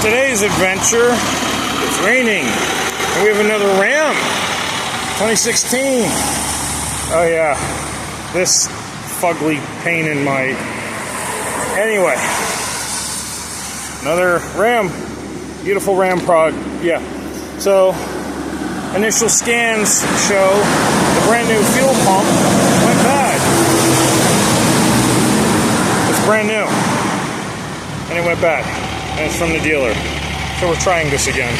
today's adventure, it's raining, and we have another Ram 2016. Oh yeah, this fugly pain in my... Anyway, another Ram, beautiful Ram prod. Yeah, so initial scans show the brand new fuel pump went bad. It's brand new, and it went bad. And it's from the dealer. So we're trying this again.